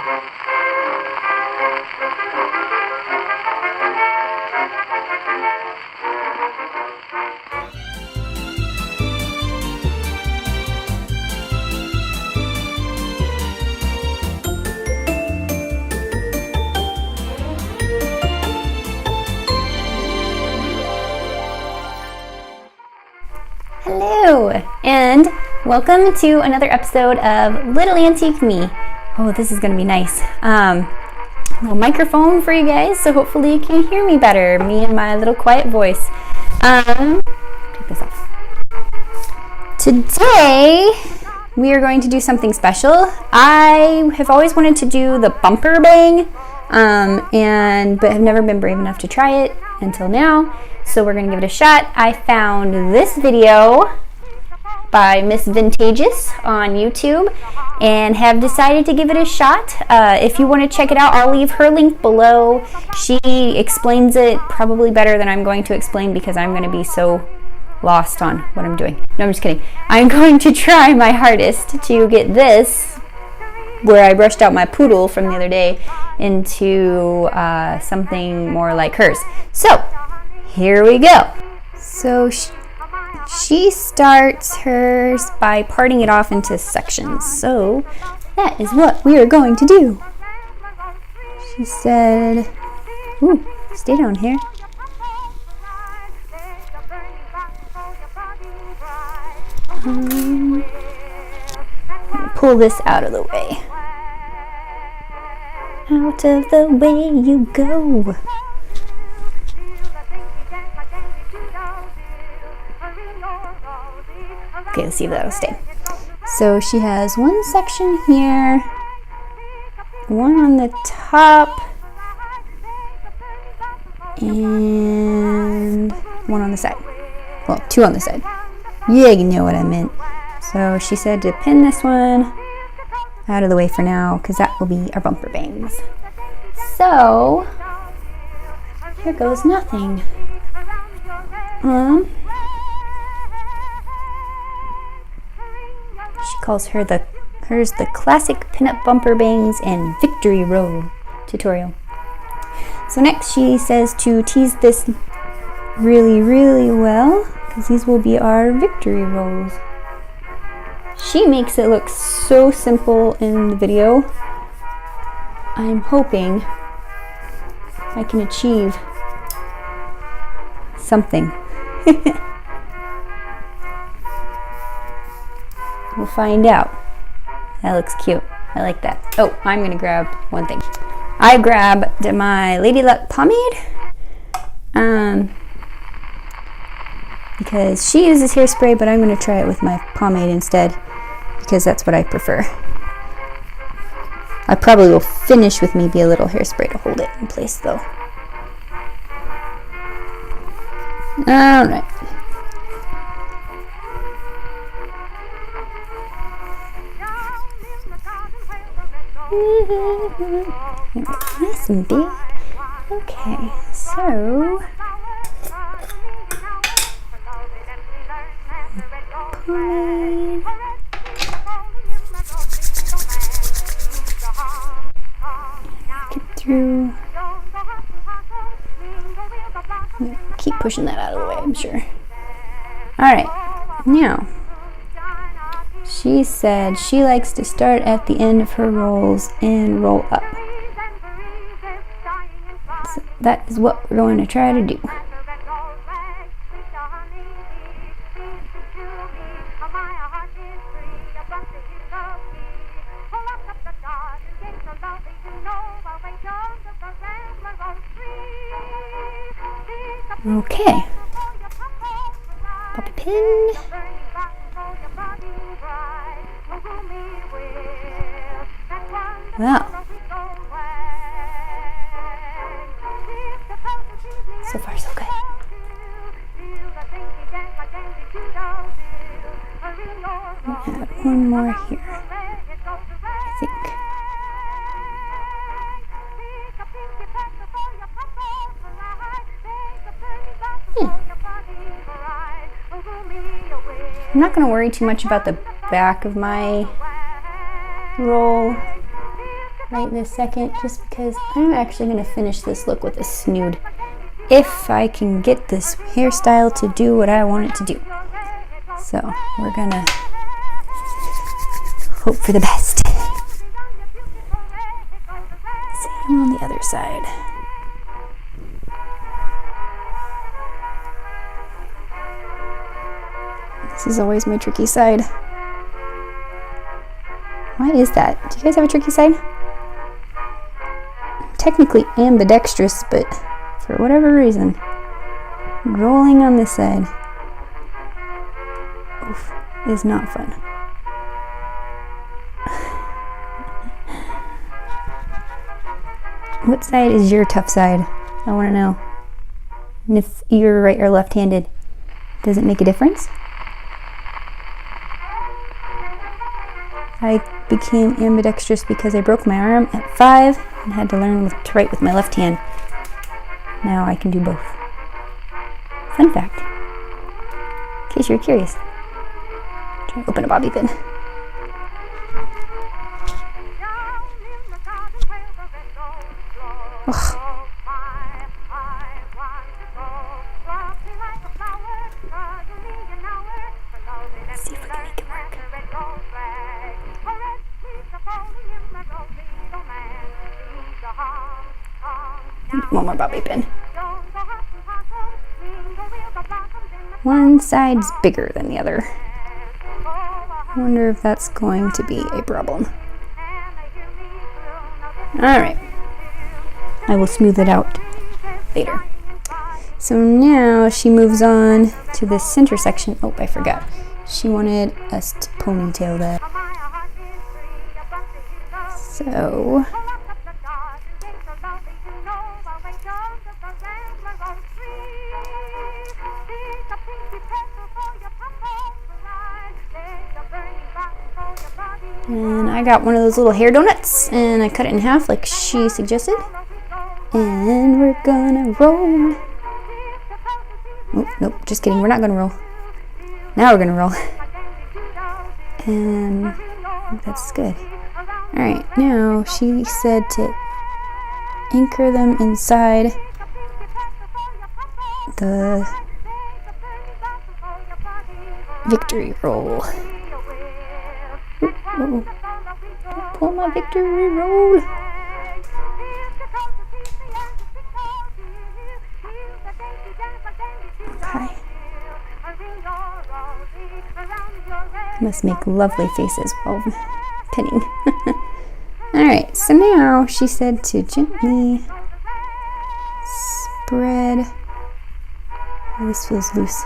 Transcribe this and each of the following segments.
Hello, and welcome to another episode of Little Antique Me. Oh, this is going to be nice. Little microphone for you guys, so hopefully you can hear me better, me and my little quiet voice. Take this off. Today, we are going to do something special. I have always wanted to do the bumper bang, but have never been brave enough to try it until now. So we're going to give it a shot. I found this video by Miss Vintageous on YouTube and have decided to give it a shot. If you want to check it out, I'll leave her link below. She explains it probably better than I'm going to explain because I'm going to be so lost on what I'm doing. No, I'm just kidding. I'm going to try my hardest to get this, where I brushed out my poodle from the other day, into something more like hers. So, here we go. So she starts hers by parting it off into sections. So that is what we are going to do. She said, ooh, stay down here. Pull this out of the way. Out of the way you go. Okay, let's see if that'll stay. So she has one section here, one on the top, and one on the side. Well, two on the side. Yeah, you know what I meant. So she said to pin this one out of the way for now, because that will be our bumper bangs. So, here goes nothing. She calls hers the classic pinup bumper bangs and victory roll tutorial. So next she says to tease this really, really well, because these will be our victory rolls. She makes it look so simple in the video. I'm hoping I can achieve something. We'll find out. That looks cute. I like that. Oh, I'm going to grab one thing. I grabbed my Lady Luck pomade because she uses hairspray, but I'm going to try it with my pomade instead because that's what I prefer. I probably will finish with maybe a little hairspray to hold it in place though. Alright. Nice and big. Okay, so pomade. Get through. Keep pushing that out of the way, I'm sure. Alright, now she said she likes to start at the end of her rolls and roll up. So that is what we're going to try to do. Okay. Bobby pin. Wow. So far, so good. Add one more here, I think. I'm not going to worry too much about the back of my roll right this second, just because I'm actually going to finish this look with a snood if I can get this hairstyle to do what I want it to do. So we're gonna hope for the best. Same on the other side. This is always my tricky side. Why is that? Do you guys have a tricky side? I'm technically ambidextrous, but for whatever reason, rolling on this side is not fun. What side is your tough side? I want to know. And if you're right or left-handed, does it make a difference? I became ambidextrous because I broke my arm at 5 and had to learn to write with my left hand. Now I can do both. Fun fact, in case you're curious. Try to open a bobby pin. Ugh. Let's see if we can make it work. One more bobby pin. One side's bigger than the other. I wonder if that's going to be a problem. Alright. I will smooth it out later. So now she moves on to the center section. Oh, I forgot. She wanted us to ponytail that. So and I got one of those little hair donuts and I cut it in half like she suggested. And we're gonna roll. Oh, nope, just kidding. We're not gonna roll. Now we're gonna roll. And I think that's good. Alright, now she said to anchor them inside the victory roll. Don't pull my victory roll. Okay. Must make lovely faces while pinning. Alright, so now she said to gently spread. Oh, this feels loose.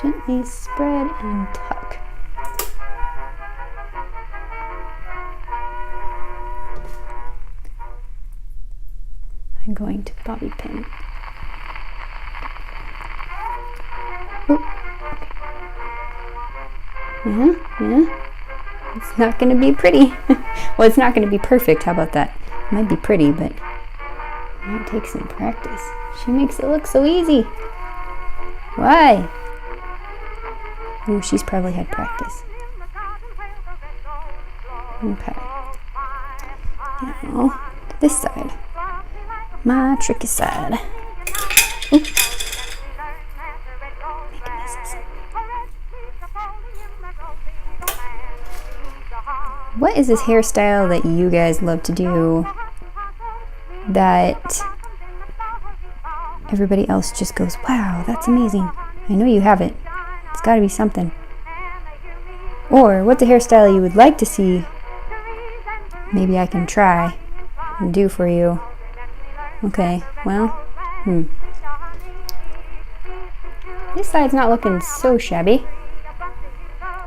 Gently spread and tuck. I'm going to bobby pin. Oh. Yeah. It's not going to be pretty. Well, it's not going to be perfect. How about that? It might be pretty, but it might take some practice. She makes it look so easy. Why? Ooh, she's probably had practice. Okay. Now, to this side. My tricky side. Ooh. What is this hairstyle that you guys love to do that everybody else just goes, wow, that's amazing? I know you have it. It's got to be something. Or what's a hairstyle you would like to see? Maybe I can try and do for you. Okay, well, this side's not looking so shabby.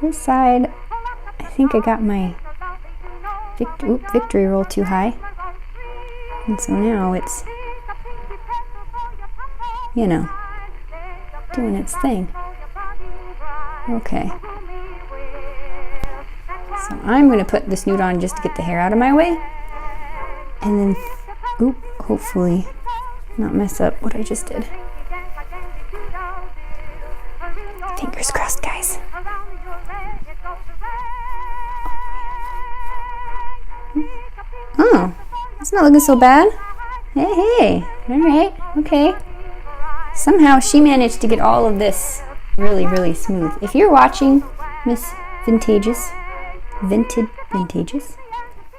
This side, I think I got my victory roll too high. And so now it's, you know, doing its thing. Okay. So I'm going to put the Snood on just to get the hair out of my way. And then, oop, hopefully not mess up what I just did. Fingers crossed, guys. Oh, it's not looking so bad. Hey, all right, okay. Somehow she managed to get all of this really, really smooth. If you're watching, Miss Vintageous,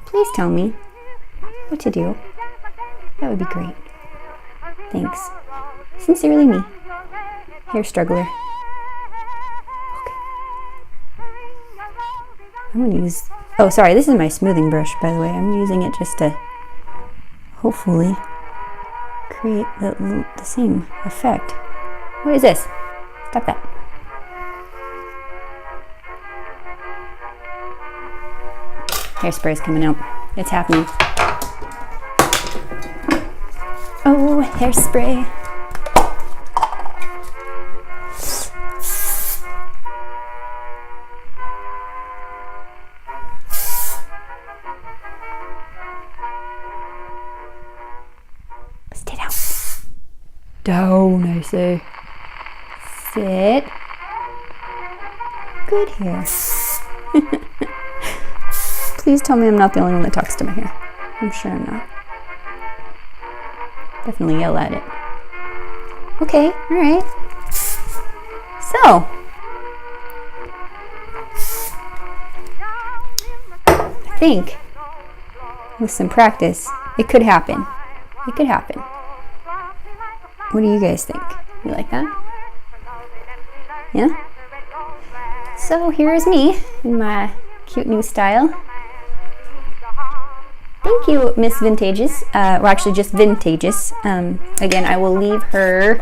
please tell me what to do. That would be great. Thanks. Sincerely me, hair struggler. Okay. I'm gonna use, oh sorry, this is my smoothing brush, by the way. I'm using it just to hopefully create the same effect. What is this? Stop that. Hairspray is coming out. It's happening. Oh, hairspray. Stay down. Down, I say. Sit. Good hair. Please tell me I'm not the only one that talks to my hair. I'm sure I'm not. Definitely yell at it. Okay, alright. So, I think with some practice, it could happen. It could happen. What do you guys think? You like that? Yeah? So here is me in my cute new style. Thank you, Miss Vintageous. Well, actually, just Vintageous. Again, I will leave her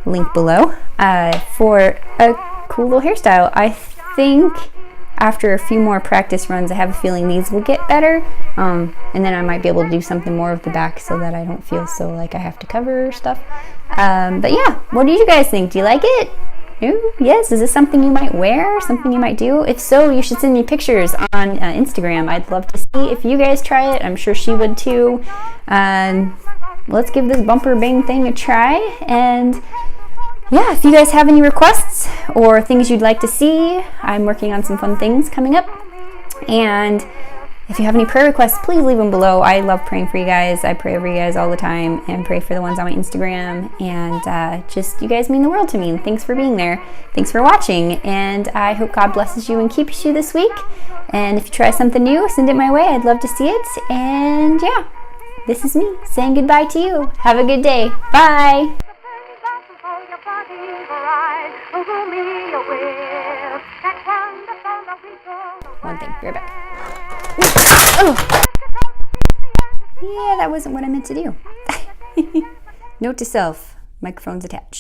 link below for a cool little hairstyle. I think after a few more practice runs, I have a feeling these will get better. And then I might be able to do something more of the back so that I don't feel so like I have to cover stuff. But yeah, what do you guys think? Do you like it? Ooh, yes, is this something you might wear? Something you might do? If so, you should send me pictures on Instagram. I'd love to see if you guys try it. I'm sure she would too. Let's give this bumper bang thing a try. And yeah, if you guys have any requests or things you'd like to see, I'm working on some fun things coming up. And if you have any prayer requests, please leave them below. I love praying for you guys. I pray over you guys all the time and pray for the ones on my Instagram. And just, you guys mean the world to me. And thanks for being there. Thanks for watching. And I hope God blesses you and keeps you this week. And if you try something new, send it my way. I'd love to see it. And yeah, this is me saying goodbye to you. Have a good day. Bye. One thing, be right back. Oh. Yeah, that wasn't what I meant to do. Note to self, microphone's attached.